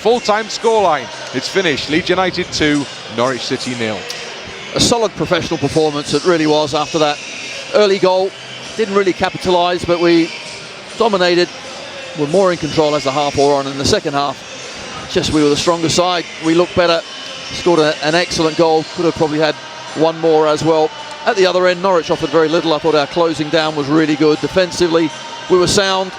full-time scoreline. It's finished. Leeds United 2, Norwich City 0. A solid professional performance, it really was. After that early goal, didn't really capitalise, but we dominated. We're more in control as the half wore on. In the second half, just we were the stronger side. We looked better, scored an excellent goal. Could have probably had one more as well. At the other end, Norwich offered very little. I thought our closing down was really good. Defensively, we were sound.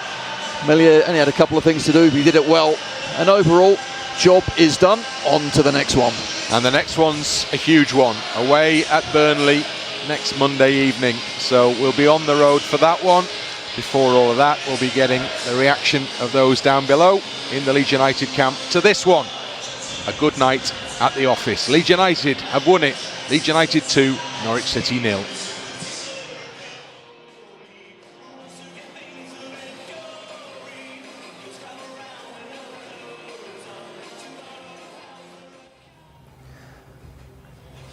Melia only had a couple of things to do, but he did it well. And overall, job is done. On to the next one. And the next one's a huge one. Away at Burnley next Monday evening. So we'll be on the road for that one. Before all of that, we'll be getting the reaction of those down below in the Leeds United camp to this one. A good night at the office. Leeds United have won it. Leeds United 2, Norwich City 0.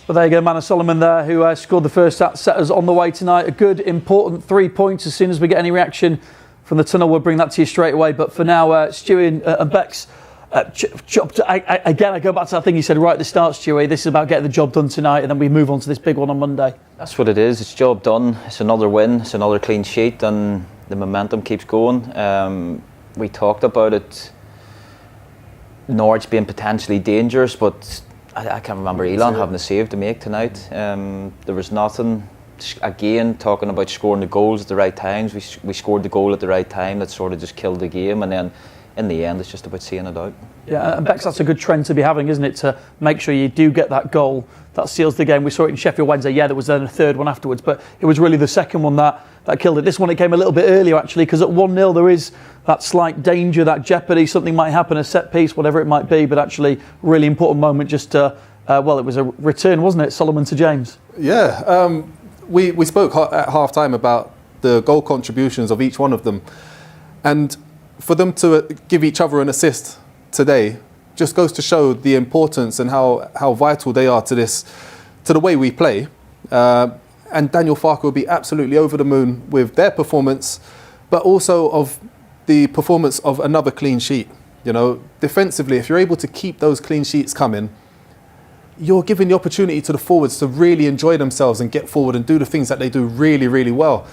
Well, there you go, Manor Solomon there, who scored the first set us on the way tonight. A good, important 3 points. As soon as we get any reaction from the tunnel, we'll bring that to you straight away. But for now, Stuart and Bex, again, I go back to that thing you said right at the start, Stuart. This is about getting the job done tonight, and then we move on to this big one on Monday. That's what it is. It's job done. It's another win. It's another clean sheet, and the momentum keeps going. We talked about it, Norwich being potentially dangerous, but I can't remember Elland having a save to make tonight. There was nothing. Again, talking about scoring the goals at the right times. We scored the goal at the right time. That sort of just killed the game, and then in the end, it's just about seeing it out. Yeah, and Bex, that's a good trend to be having, isn't it? To make sure you do get that goal that seals the game. We saw it in Sheffield Wednesday. Yeah, there was then a third one afterwards, but it was really the second one that killed it. This one, it came a little bit earlier actually, because at 1-0 there is that slight danger, that jeopardy, something might happen, a set piece, whatever it might be, but actually really important moment just to, well, it was a return, wasn't it, Solomon to James? Yeah, we spoke at half-time about the goal contributions of each one of them, and for them to give each other an assist today just goes to show the importance and how vital they are to the way we play. And Daniel Farke will be absolutely over the moon with their performance, but also of the performance of another clean sheet. You know, defensively, if you're able to keep those clean sheets coming, you're giving the opportunity to the forwards to really enjoy themselves and get forward and do the things that they do really, really well.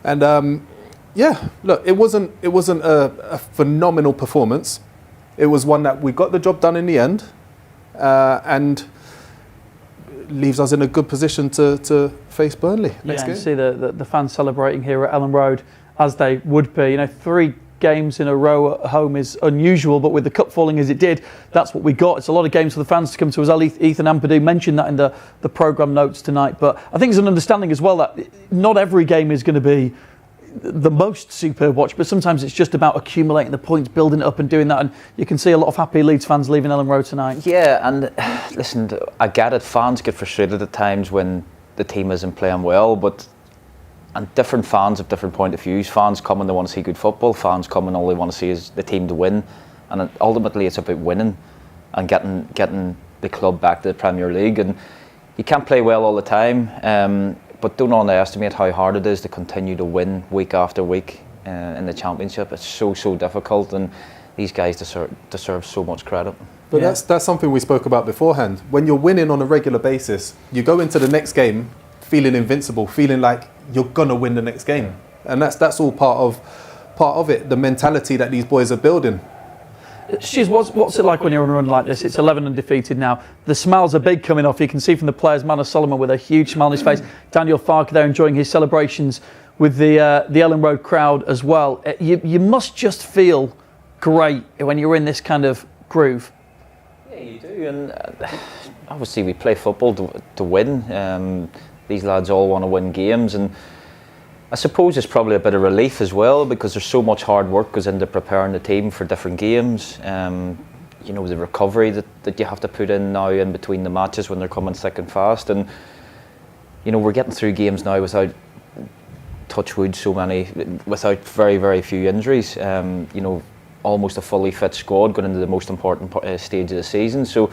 And yeah, look, it wasn't a phenomenal performance. It was one that we got the job done in the end, and leaves us in a good position to face Burnley next game. You see the fans celebrating here at Elland Road, as they would be. You know, 3 games in a row at home is unusual, but with the cup falling as it did, that's what we got. It's a lot of games for the fans to come to as well. Ethan Ampadu mentioned that in the programme notes tonight, but I think there's an understanding as well that not every game is going to be the most superb watch, but sometimes it's just about accumulating the points, building it up and doing that, and you can see a lot of happy Leeds fans leaving Elland Road tonight. Yeah, and listen, I get it, fans get frustrated at times when the team isn't playing well, and different fans have different point of views. Fans come and they want to see good football, fans come and all they want to see is the team to win, and ultimately it's about winning and getting the club back to the Premier League, and you can't play well all the time, but don't underestimate how hard it is to continue to win week after week in the Championship. It's so difficult, and these guys deserve so much credit. But yeah, that's something we spoke about beforehand. When you're winning on a regular basis, you go into the next game feeling invincible, feeling like you're gonna win the next game, and that's all part of it. The mentality that these boys are building. What's it like when you're on a run like this? It's 11 undefeated now. The smiles are big coming off. You can see from the players, Manor Solomon with a huge smile on his face. Daniel Farke there enjoying his celebrations with the Elland Road crowd as well. You must just feel great when you're in this kind of groove. Yeah, you do. And obviously we play football to win. These lads all want to win games, and I suppose it's probably a bit of relief as well, because there's so much hard work goes into preparing the team for different games. You know, the recovery that you have to put in now in between the matches when they're coming thick and fast, and you know, we're getting through games now without, touch wood, without very few injuries. You know, almost a fully fit squad going into the most important stage of the season. So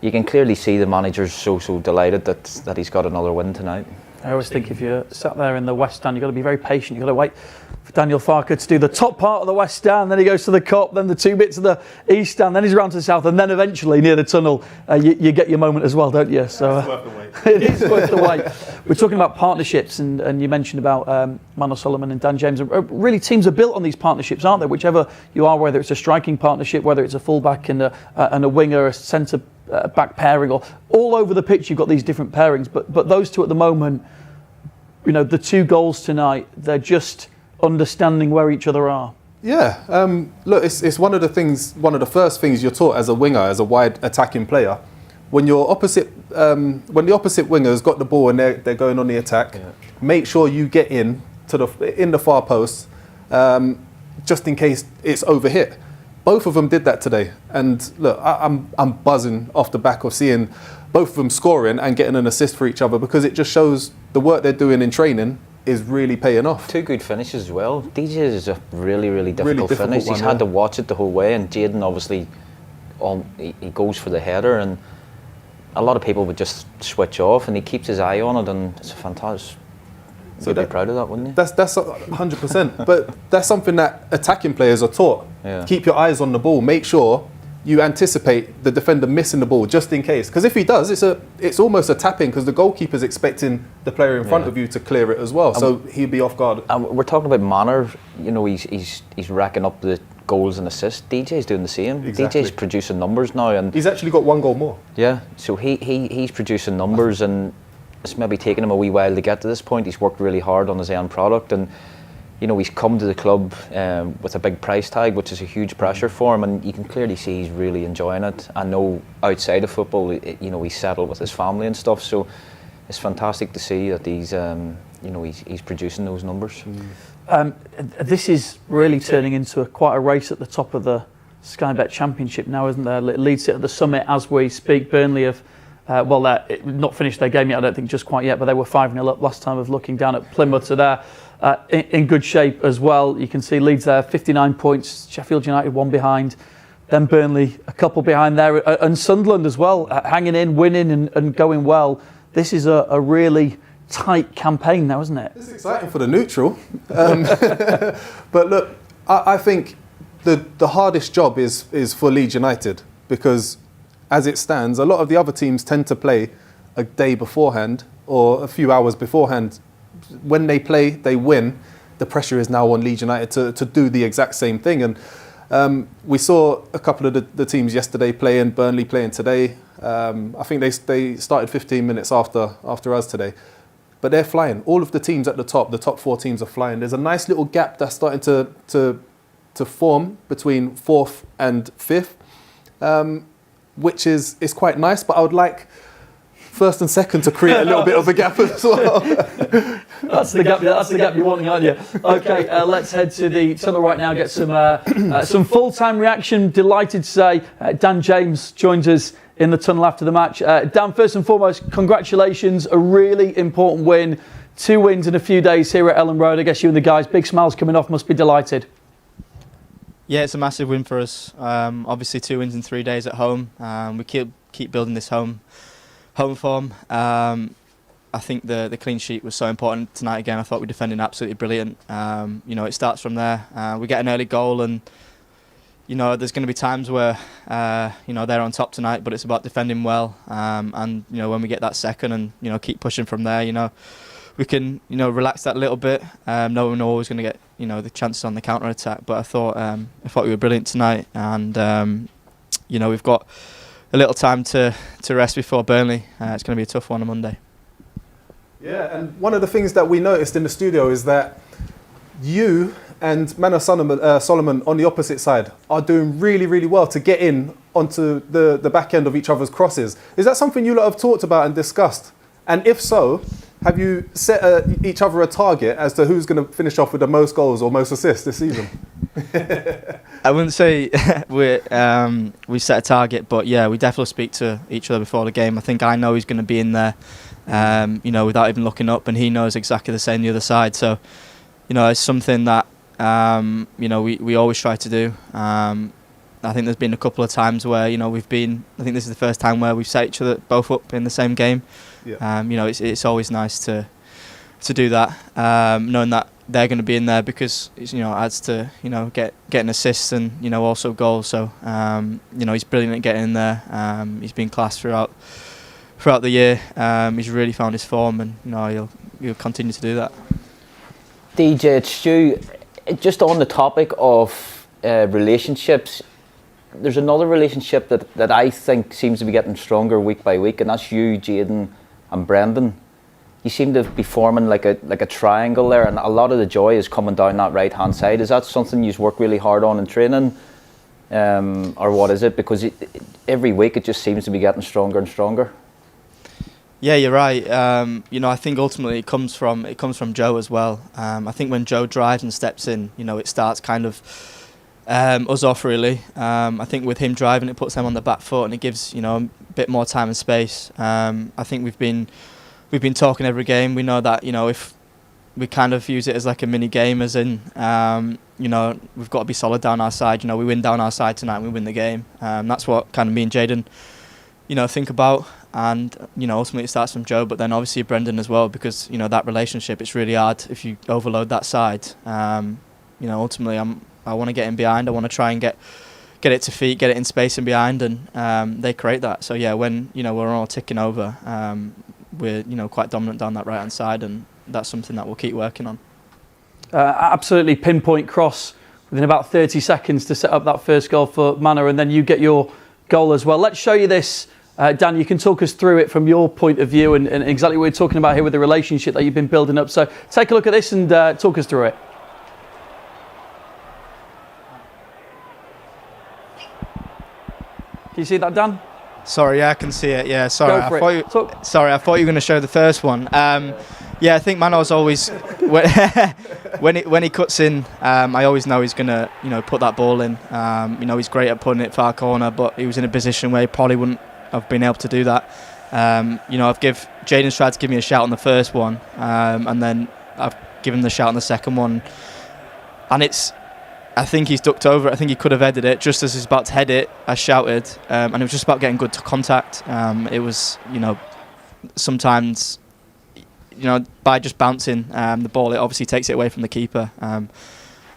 you can clearly see the manager's so delighted that he's got another win tonight. I always think if you're sat there in the West Stand, you've got to be very patient. You've got to wait for Daniel Farker to do the top part of the West Stand, then he goes to the Cup, then the 2 bits of the East Stand, then he's around to the South, and then eventually near the tunnel, you get your moment as well, don't you? So It's worth the wait. it is worth the wait. We're talking about partnerships, and you mentioned about Manor Solomon and Dan James. Really, teams are built on these partnerships, aren't they? Whichever you are, whether it's a striking partnership, whether it's a fullback and a winger, a centre back pairing, or all over the pitch, you've got these different pairings. But those two at the moment, you know, the 2 goals tonight, they're just understanding where each other are. Yeah, look, it's one of the first things you're taught as a winger, as a wide attacking player. When your opposite, when the opposite winger's got the ball and they're going on the attack, make sure you get in the far post, just in case it's overhit. Both of them did that today, and look, I'm buzzing off the back of seeing both of them scoring and getting an assist for each other, because it just shows the work they're doing in training is really paying off. 2 good finishes as well. DJ is a really difficult difficult finish. one, He's had to watch it the whole way, and Jaden obviously, he goes for the header, and a lot of people would just switch off, and he keeps his eye on it, and it's a fantastic. So you'd be proud of that, wouldn't you? That's 100%. But that's something that attacking players are taught. Yeah. Keep your eyes on the ball. Make sure you anticipate the defender missing the ball just in case. Because if he does, it's almost a tap-in, because the goalkeeper's expecting the player in front of you to clear it as well. So he'd be off guard. We're talking about Manor. You know, he's racking up the goals and assists. DJ's doing the same. Exactly. DJ's producing numbers now, and He's actually got 1 goal more. yeah, so he's producing numbers, and it's maybe taken him a wee while to get to this point. He's worked really hard on his end product, and you know, he's come to the club with a big price tag, which is a huge pressure for him, and you can clearly see he's really enjoying it. I know outside of football, you know, he's settled with his family and stuff, so it's fantastic to see that he's you know, he's producing those numbers. This is really turning into quite a race at the top of the Sky Bet Championship now, isn't there? Leeds sit at the summit as we speak. Burnley have not finished their game yet, I don't think, just quite yet, but they were 5-0 up last time of looking down at Plymouth, so they're in good shape as well. You can see Leeds there, 59 points, Sheffield United 1 behind, then Burnley a couple behind there, and Sunderland as well, hanging in, winning and going well. This is a really tight campaign now, isn't it? It's exciting for the neutral. But look, I think the hardest job is for Leeds United, because as it stands, a lot of the other teams tend to play a day beforehand or a few hours beforehand. When they play, they win. The pressure is now on Leeds United to do the exact same thing. And we saw a couple of the teams yesterday playing, Burnley playing today. I think they started 15 minutes after us today. But they're flying. All of the teams at the top 4 teams are flying. There's a nice little gap that's starting to form between 4th and 5th. Which is quite nice, but I would like 1st and 2nd to create a little bit of a gap as well. That's the gap you're wanting, aren't you? Okay, let's head to the tunnel right now, get some full-time reaction. Delighted to say Dan James joins us in the tunnel after the match. Dan, first and foremost, congratulations, a really important win. 2 wins in a few days here at Elland Road. I guess you and the guys, big smiles coming off, must be delighted. Yeah, it's a massive win for us. Obviously 2 wins in 3 days at home. We keep building this home form. I think the clean sheet was so important tonight again. I thought we defended absolutely brilliant. You know, it starts from there. We get an early goal, and you know, there's going to be times where you know, they're on top tonight, but it's about defending well. And you know, when we get that second and you know, keep pushing from there, you know, we can, you know, relax that a little bit. No one always going to get, you know, the chances on the counter attack, but I thought we were brilliant tonight, and you know, we've got a little time to rest before Burnley. It's going to be a tough one on Monday. Yeah, and one of the things that we noticed in the studio is that you and Manor Solomon on the opposite side are doing really, really well to get in onto the back end of each other's crosses. Is that something you lot have talked about and discussed? And if so, have you set each other a target as to who's going to finish off with the most goals or most assists this season? I wouldn't say we set a target, but yeah, we definitely speak to each other before the game. I think I know he's going to be in there, you know, without even looking up, and he knows exactly the same the other side. So, you know, it's something that you know, we always try to do. I think there's been a couple of times where, you know, I think this is the first time where we've set each other both up in the same game. Yeah. You know, it's always nice to do that, knowing that they're going to be in there, because it adds to getting assists and also goals. So he's brilliant at getting in there. He's been class throughout the year. He's really found his form, and he'll continue to do that. DJ, it's Stu. Just on the topic of relationships, there's another relationship that I think seems to be getting stronger week by week, and that's you, Jayden, and Brendan. You seem to be forming like a triangle there, and a lot of the joy is coming down that right hand side. Is that something you've worked really hard on in training, or what is it? Because every week it just seems to be getting stronger and stronger. Yeah, you're right. I think ultimately it comes from Joe as well. I think when Joe drives and steps in, it starts kind of us off really. I think with him driving, it puts them on the back foot, and it gives a bit more time and space. I think we've been talking every game. We know that if we kind of use it as like a mini game, as in we've got to be solid down our side. We win down our side tonight and we win the game. That's what kind of me and Jayden think about. And ultimately it starts from Joe, but then obviously Brendan as well, because that relationship, it's really hard if you overload that side. Ultimately I want to get in behind. I want to try and get it to feet, get it in space and behind, and they create that. So yeah, when we're all ticking over, we're quite dominant down that right hand side, and that's something that we'll keep working on. Absolutely pinpoint cross within about 30 seconds to set up that first goal for Manor, and then you get your goal as well. Let's show you this. Dan, you can talk us through it from your point of view, and exactly what we're talking about here with the relationship that you've been building up. So take a look at this and talk us through it. Can you see that, Dan? Sorry, yeah, I can see it. Yeah, sorry. I thought you were going to show the first one. I think Manor's always when he cuts in, I always know he's going to put that ball in. He's great at putting it far corner, but he was in a position where he probably wouldn't have been able to do that. Jayden's tried to give me a shout on the first one, and then I've given him the shout on the second one, and I think he's ducked over it. I think he could have headed it. Just as he's about to head it, I shouted, and it was just about getting good contact. It was, sometimes, by just bouncing the ball, it obviously takes it away from the keeper.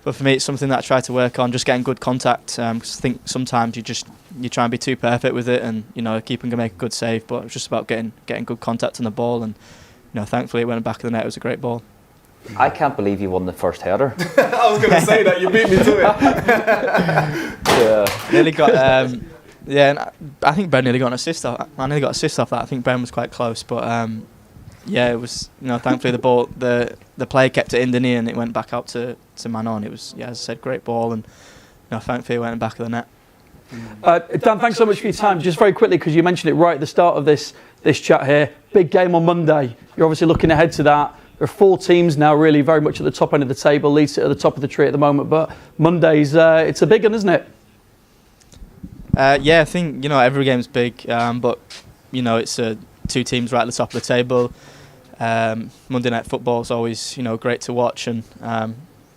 But for me, it's something that I try to work on, just getting good contact. Because I think sometimes you try and be too perfect with it, and a keeper can make a good save. But it's just about getting good contact on the ball, and thankfully it went back of the net. It was a great ball. I can't believe you won the first header. I was going to say that, you beat me to it. Yeah. Nearly got, and I think Ben nearly got an assist off. I nearly got an assist off that. I think Ben was quite close, but it was. Thankfully the ball, the player kept it in, didn't he, and it went back out to Manon. It was, as I said, great ball, and thankfully it went in the back of the net. Dan, thanks so much for your time. Just very quickly, because you mentioned it right at the start of this chat here. Big game on Monday. You're obviously looking ahead to that. There are 4 teams now really very much at the top end of the table. Leeds sit at the top of the tree at the moment, but Monday's it's a big one, isn't it? I think every game's big, but it's 2 teams right at the top of the table. Monday Night Football is always great to watch, and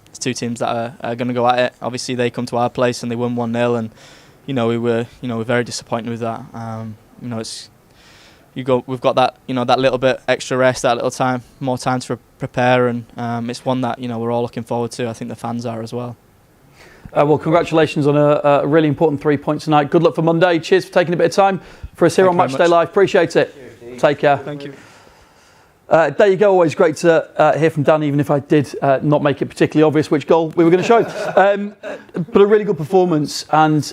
it's 2 teams that are going to go at it. Obviously they come to our place and they won 1-0, and we were very disappointed with that. We've got that that little bit extra rest, that little more time to prepare, and it's one that we're all looking forward to. I think the fans are as well. Well, congratulations on a really important 3 points tonight. Good luck for Monday. Cheers for taking a bit of time for us here on Matchday Live. Appreciate it. Take care. Thank you. There you go. Always great to hear from Dan, even if I did not make it particularly obvious which goal we were going to show. But a really good performance, and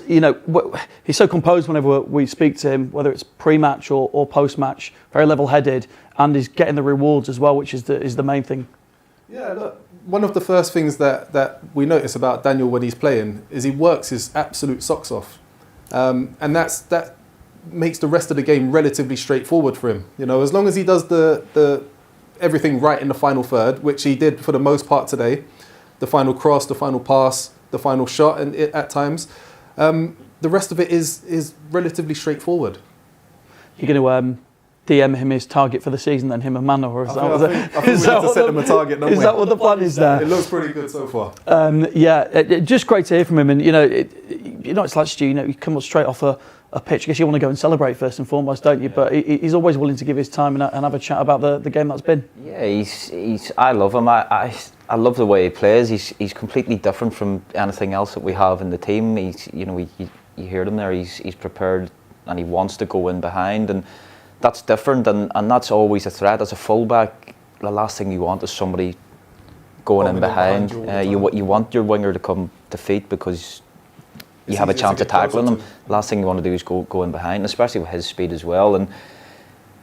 he's so composed whenever we speak to him, whether it's pre-match or post-match. Very level-headed, and he's getting the rewards as well, which is the main thing. Yeah, look, one of the first things that we notice about Daniel when he's playing is he works his absolute socks off, and that makes the rest of the game relatively straightforward for him. As long as he does the everything right in the final third, which he did for the most part today, the final cross, the final pass, the final shot, and at times, the rest of it is relatively straightforward. You're going to DM him his target for the season, then him and Mano, or is that what I think we need to set them a target, don't is we? that what the plan is there? It looks pretty good so far. Just great to hear from him. And it's like Stu. You come up straight off a pitch. I guess you want to go and celebrate first and foremost, don't you? But he's always willing to give his time and have a chat about the game that's been. Yeah, he's. I love him. I love the way he plays. He's completely different from anything else that we have in the team. He's, you heard him there. He's prepared and he wants to go in behind, and that's different. And that's always a threat as a fullback. The last thing you want is somebody going in behind. You want your winger to come to feet because you have a chance of tackling him. Last thing you want to do is go in behind, especially with his speed as well. And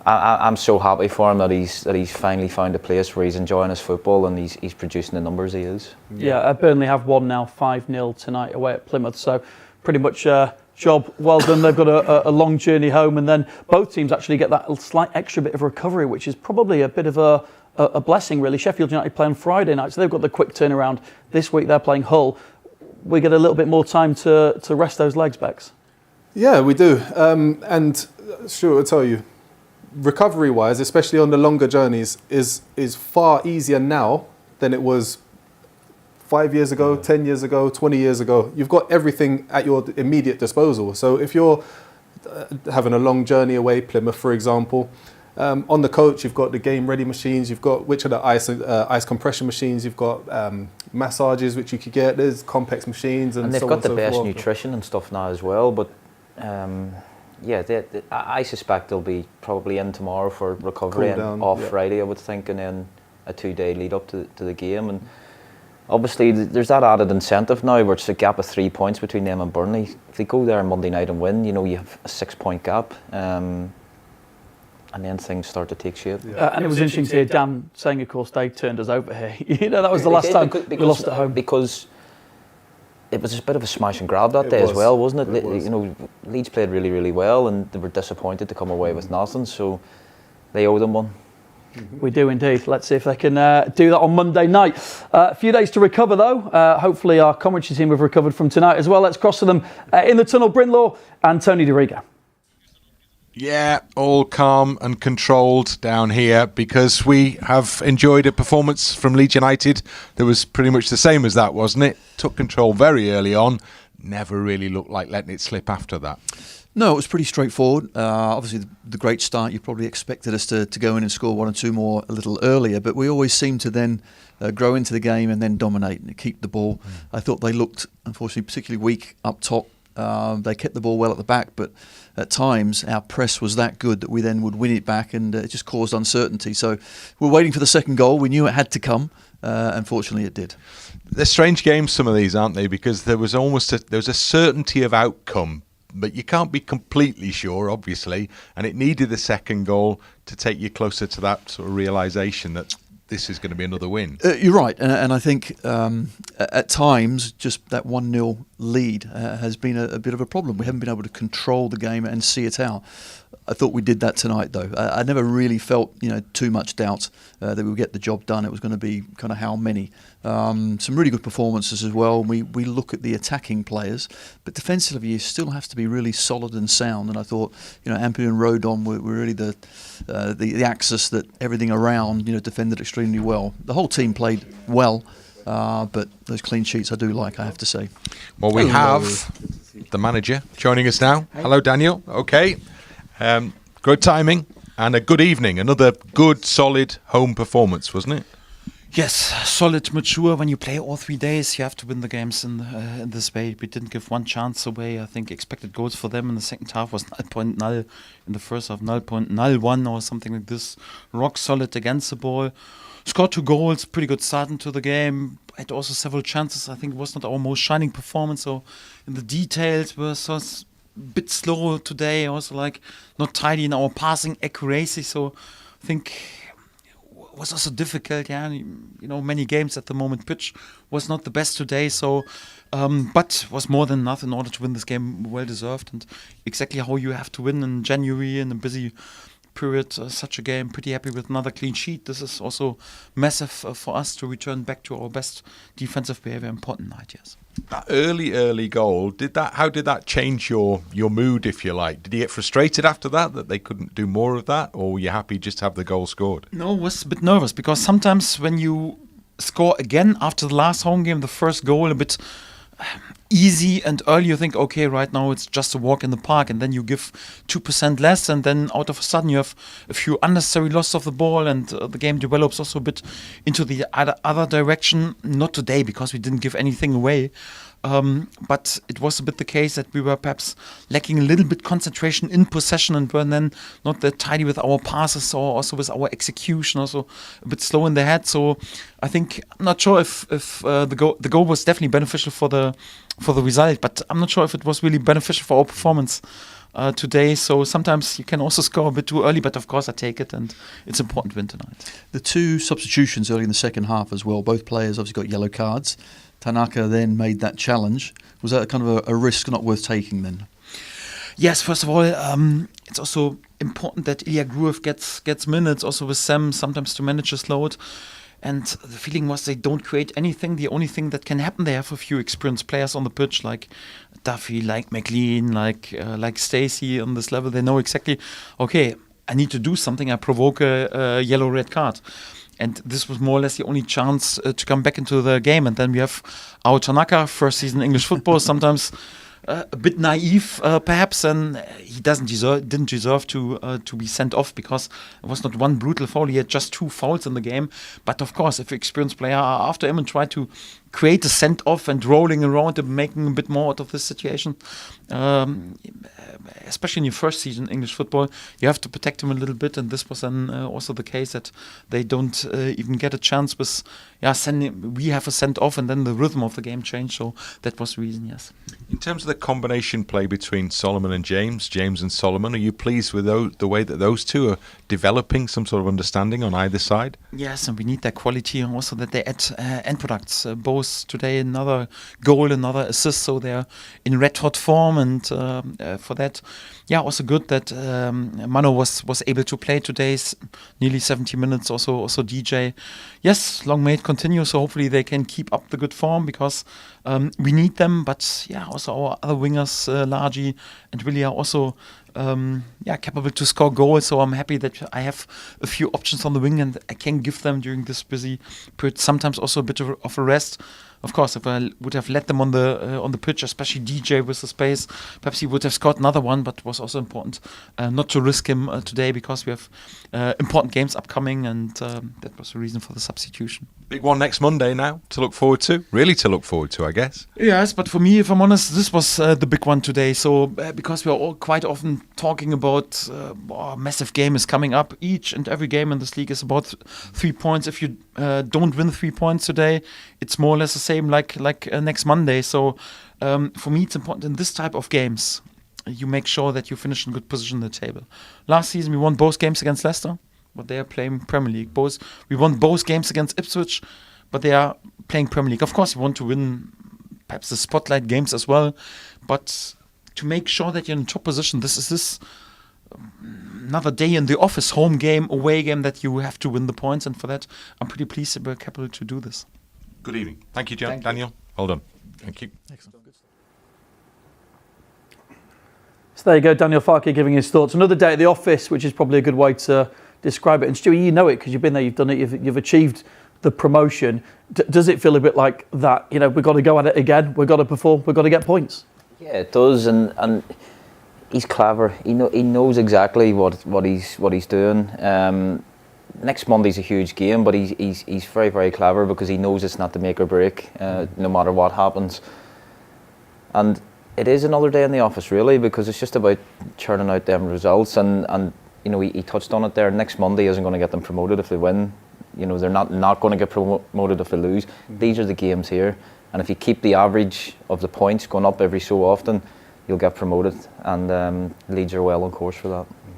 I'm so happy for him that he's finally found a place where he's enjoying his football and he's producing the numbers he is. Yeah, Burnley have won now 5-0 tonight away at Plymouth, so pretty much job well done. They've got a long journey home, and then both teams actually get that slight extra bit of recovery, which is probably a bit of a blessing really. Sheffield United play on Friday night, so they've got the quick turnaround. This week they're playing Hull. We get a little bit more time to rest those legs, Bex. Yeah, we do. And Stuart will tell you, recovery-wise, especially on the longer journeys, is far easier now than it was 5 years ago, 10 years ago, 20 years ago. You've got everything at your immediate disposal. So if you're having a long journey away, Plymouth, for example, on the coach, you've got the game-ready machines. You've got, which are the ice compression machines. You've got massages, which you could get. There's complex machines, and they've so got on the and so best forth. nutrition and stuff now as well. But I suspect they'll be probably in tomorrow for recovery Cool down, and off yeah. Friday, I would think, and then a 2-day lead up to the game. And obviously, there's that added incentive now, where it's a gap of 3 points between them and Burnley. If they go there on Monday night and win, you have a 6-point gap. And then things start to take shape. And it was interesting to hear Dan saying, of course, they turned us over here. That was the last time we lost at home. Because it was a bit of a smash and grab that day as well, wasn't it? Leeds played really, really well, and they were disappointed to come away with nothing, so they owe them one. We do indeed. Let's see if they can do that on Monday night. A few days to recover, though. Hopefully our commentary team have recovered from tonight as well. Let's cross to them in the tunnel. Brynlaw and Tony DeRiga. Yeah, all calm and controlled down here because we have enjoyed a performance from Leeds United that was pretty much the same as that, wasn't it? Took control very early on, never really looked like letting it slip after that. No, it was pretty straightforward. Obviously, the great start, you probably expected us to go in and score one or two more a little earlier, but we always seem to then grow into the game and then dominate and keep the ball. I thought they looked, unfortunately, particularly weak up top. They kept the ball well at the back, but at times our press was that good that we then would win it back, and it just caused uncertainty. So we're waiting for the second goal. We knew it had to come. Unfortunately, it did. They're strange games, some of these, aren't they? Because there was a certainty of outcome, but you can't be completely sure, obviously. And it needed the second goal to take you closer to that sort of realisation that this is going to be another win. You're right, and I think at times just that 1-0 lead has been a bit of a problem. We haven't been able to control the game and see it out. I thought we did that tonight, though. I never really felt, too much doubt that we would get the job done. It was going to be kind of how many. Some really good performances as well. We look at the attacking players, but defensively you still have to be really solid and sound. And I thought, Ampadu and Rodon were really the axis that everything around, defended extremely well. The whole team played well, but those clean sheets I do like, I have to say. Well, we have the manager joining us now. Hello, Daniel. Okay. Good timing and a good evening. Another good, solid home performance, wasn't it? Yes, solid, mature. When you play all 3 days, you have to win the games in this way. We didn't give one chance away. I think expected goals for them in the second half was 0.0. In the first half, 0.01 or something like this. Rock solid against the ball. Scored 2 goals, pretty good start into the game. Had also several chances. I think it was not our most shining performance. So in the details were bit slow today, also not tidy in our passing accuracy, so I think it was also difficult. Many games at the moment. Pitch was not the best today, so but was more than enough in order to win this game, well deserved, and exactly how you have to win in January in a busy period, such a game. Pretty happy with another clean sheet. This is also massive for us to return back to our best defensive behavior. Important night, yes. That early goal, how did that change your mood, if you like? Did you get frustrated after that they couldn't do more of that, or were you happy just to have the goal scored? No, I was a bit nervous because sometimes when you score again after the last home game, the first goal a bit easy and early, you think, okay, right now it's just a walk in the park, and then you give 2% less, and then out of a sudden you have a few unnecessary losses of the ball, and the game develops also a bit into the other direction. Not today, because we didn't give anything away. But it was a bit the case that we were perhaps lacking a little bit concentration in possession and were then not that tidy with our passes or also with our execution, also a bit slow in the head. So I think, I'm not sure if the goal was definitely beneficial for the result, but I'm not sure if it was really beneficial for our performance today. So sometimes you can also score a bit too early, but of course I take it, and it's important to win tonight. The two substitutions early in the second half as well, both players obviously got yellow cards. Tanaka then made that challenge. Was that kind of a risk not worth taking then? Yes, first of all, it's also important that Ilya Gruev gets minutes also with Sam, sometimes to manage his load. And the feeling was they don't create anything. The only thing that can happen, they have a few experienced players on the pitch, like Duffy, like McLean, like Stacey on this level. They know exactly, okay, I need to do something. I provoke a yellow-red card. And this was more or less the only chance to come back into the game. And then we have our Tanaka, first season English football, sometimes a bit naive, perhaps, and he didn't deserve to be sent off, because it was not one brutal foul. He had just 2 fouls in the game. But of course, if an experienced player are after him and try to create a send off and rolling around and making a bit more out of this situation, especially in your first season English football, you have to protect him a little bit. And this was then also the case, that they don't even get a chance with we have a send off, and then the rhythm of the game changed. So that was the reason, yes. In terms of the combination play between Solomon and James and Solomon, are you pleased with the way that those two are developing some sort of understanding on either side? Yes, and we need that quality, and also that they add end products. Both today, another goal, another assist, so they're in red hot form, and for that, also good that Mano was able to play today's nearly 70 minutes. Also DJ, yes, long may it continue. So hopefully they can keep up the good form, because we need them. But also our other wingers, Largi and Willie, are also capable to score goals. So I'm happy that I have a few options on the wing, and I can give them during this busy period sometimes also a bit of a rest. Of course, if I would have let them on the pitch, especially DJ with the space, perhaps he would have scored another one. But it was also important not to risk him today, because we have important games upcoming, and that was the reason for the substitution. Big one next Monday now to look forward to. Really to look forward to, I guess. Yes, but for me, if I'm honest, this was the big one today. So because we are all quite often talking about a massive game is coming up. Each and every game in this league is about 3 points. If you don't win 3 points today, it's more or less the same like next Monday. So for me, it's important in this type of games, you make sure that you finish in good position in the table. Last season, we won both games against Leicester, but they are playing Premier League. We won both games against Ipswich, but they are playing Premier League. Of course, you want to win perhaps the spotlight games as well, but to make sure that you're in top position, this is another day in the office, home game, away game, that you have to win the points, and for that, I'm pretty pleased that we're capable to do this. Good evening. Thank you, Daniel. Well done. Thank you. Excellent. So there you go, Daniel Farke giving his thoughts. Another day at the office, which is probably a good way to describe it. And Stuart, you know it because you've been there, you've done it, you've achieved the promotion. Does it feel a bit like that? You know, we've got to go at it again. We've got to perform. We've got to get points. Yeah, it does, and he's clever. He knows exactly what he's doing. Next Monday's a huge game, but he's very, very clever, because he knows it's not the make or break, no matter what happens. And it is another day in the office, really, because it's just about churning out them results. And you know, he touched on it there. Next Monday isn't going to get them promoted if they win. You know, they're not going to get promoted if they lose. These are the games here, and if you keep the average of the points going up every so often, you'll get promoted. And Leeds are well on course for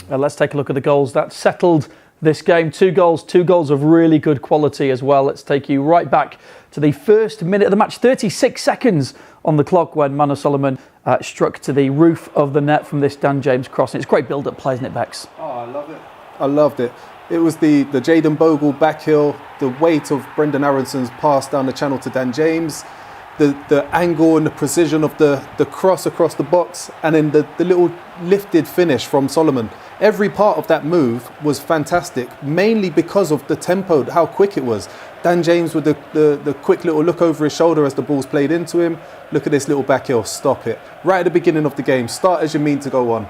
that. Let's take a look at the goals that settled this game. Two goals of really good quality as well. Let's take you right back to the first minute of the match. 36 seconds on the clock when Mano Solomon struck to the roof of the net from this Dan James cross. It's great build-up play, isn't it, Bex? Oh, I love it. I loved it. It was the Jayden Bogle back heel, the weight of Brendan Aronson's pass down the channel to Dan James, the angle and the precision of the cross across the box, and then the little lifted finish from Solomon. Every part of that move was fantastic, mainly because of the tempo, how quick it was. Dan James with the quick little look over his shoulder as the ball's played into him. Look at this little back heel, stop it. Right at the beginning of the game, start as you mean to go on.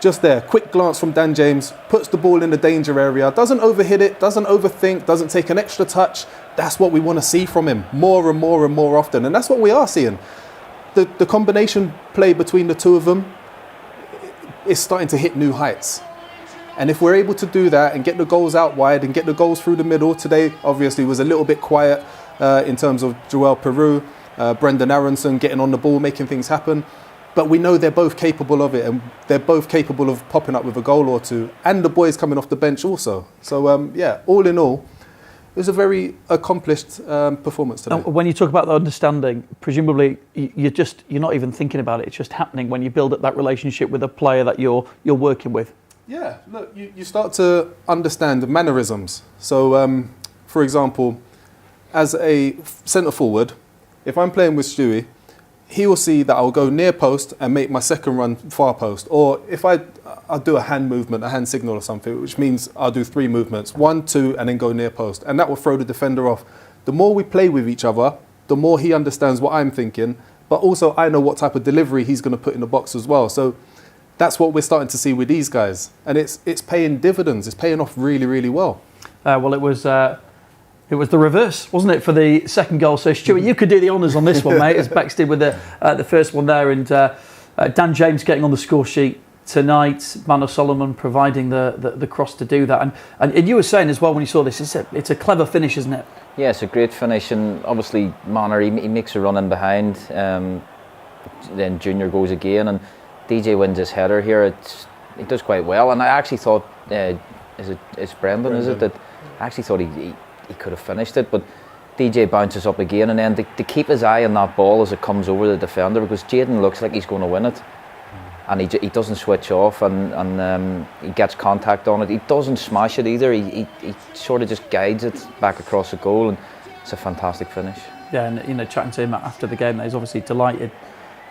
Just there, quick glance from Dan James, puts the ball in the danger area, doesn't overhit it, doesn't overthink, doesn't take an extra touch. That's what we want to see from him more and more and more often. And that's what we are seeing. The combination play between the two of them is starting to hit new heights. And if we're able to do that and get the goals out wide and get the goals through the middle, today obviously was a little bit quiet in terms of Joel Peru, Brendan Aronson getting on the ball, making things happen. But we know they're both capable of it, and they're both capable of popping up with a goal or two, and the boys coming off the bench also. So yeah, all in all, it was a very accomplished performance today. And when you talk about the understanding, presumably you're not even thinking about it. It's just happening when you build up that relationship with a player that you're working with. Yeah, look, you start to understand the mannerisms. So, for example, as a centre forward, if I'm playing with Stewie, he will see that I'll go near post and make my second run far post. Or if I'll do a hand movement, a hand signal or something, which means I'll do 3 movements, 1, 2, and then go near post. And that will throw the defender off. The more we play with each other, the more he understands what I'm thinking, but also I know what type of delivery he's going to put in the box as well. So that's what we're starting to see with these guys. And it's paying dividends. It's paying off really, really well. Well, it was the reverse, wasn't it, for the second goal? So, Stuart, you could do the honours on this one, mate, as Bex did with the first one there. And Dan James getting on the score sheet tonight, Mano Solomon providing the cross to do that. And you were saying as well when you saw this, it's a clever finish, isn't it? Yeah, it's a great finish. And obviously, Manor, he makes a run in behind. Then Junior goes again. And DJ wins his header here. He does quite well. And I actually thought, it's Brendan, is it? That I actually thought he could have finished it, but DJ bounces up again, and then to keep his eye on that ball as it comes over the defender, because Jayden looks like he's going to win it, and he doesn't switch off, and he gets contact on it. He doesn't smash it either. He sort of just guides it back across the goal, and it's a fantastic finish. Yeah, and chatting to him after the game, he's obviously delighted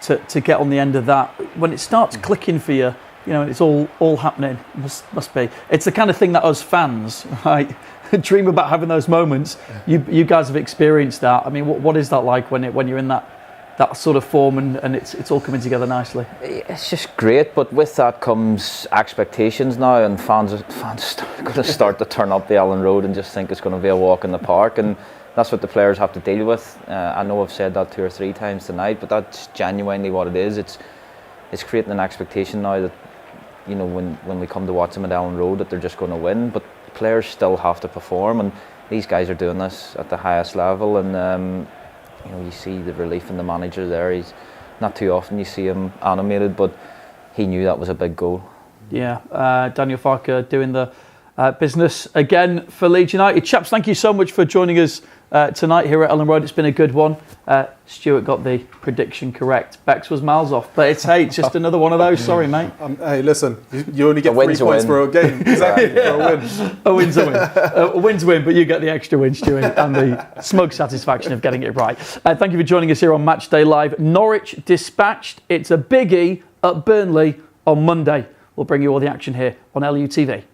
to get on the end of that. When it starts clicking for you, it's all happening. Must be. It's the kind of thing that us fans, right, dream about having those moments. You guys have experienced that. I mean, what is that like when you're in that sort of form and it's all coming together nicely? It's just great, but with that comes expectations now, and fans are going to start to turn up the Elland Road and just think it's going to be a walk in the park, and that's what the players have to deal with. I know I've said that 2 or 3 times tonight, but that's genuinely what it is. It's creating an expectation now that, when we come to watch them at Elland Road, that they're just going to win, but players still have to perform, and these guys are doing this at the highest level, and you see the relief in the manager there. He's not too often you see him animated, but he knew that was a big goal. Yeah, Daniel Farker doing the business again for Leeds United. Chaps, thank you so much for joining us tonight here at Elland Road. It's been a good one. Stuart got the prediction correct. Bex was miles off, but it's just another one of those. Sorry, mate. Hey, listen, you only get 3 points for a game. Exactly, for a win. A win's a win. A win's a win, but you get the extra win, Stuart, and the smug satisfaction of getting it right. Thank you for joining us here on Matchday Live. Norwich dispatched. It's a biggie at Burnley on Monday. We'll bring you all the action here on LUTV.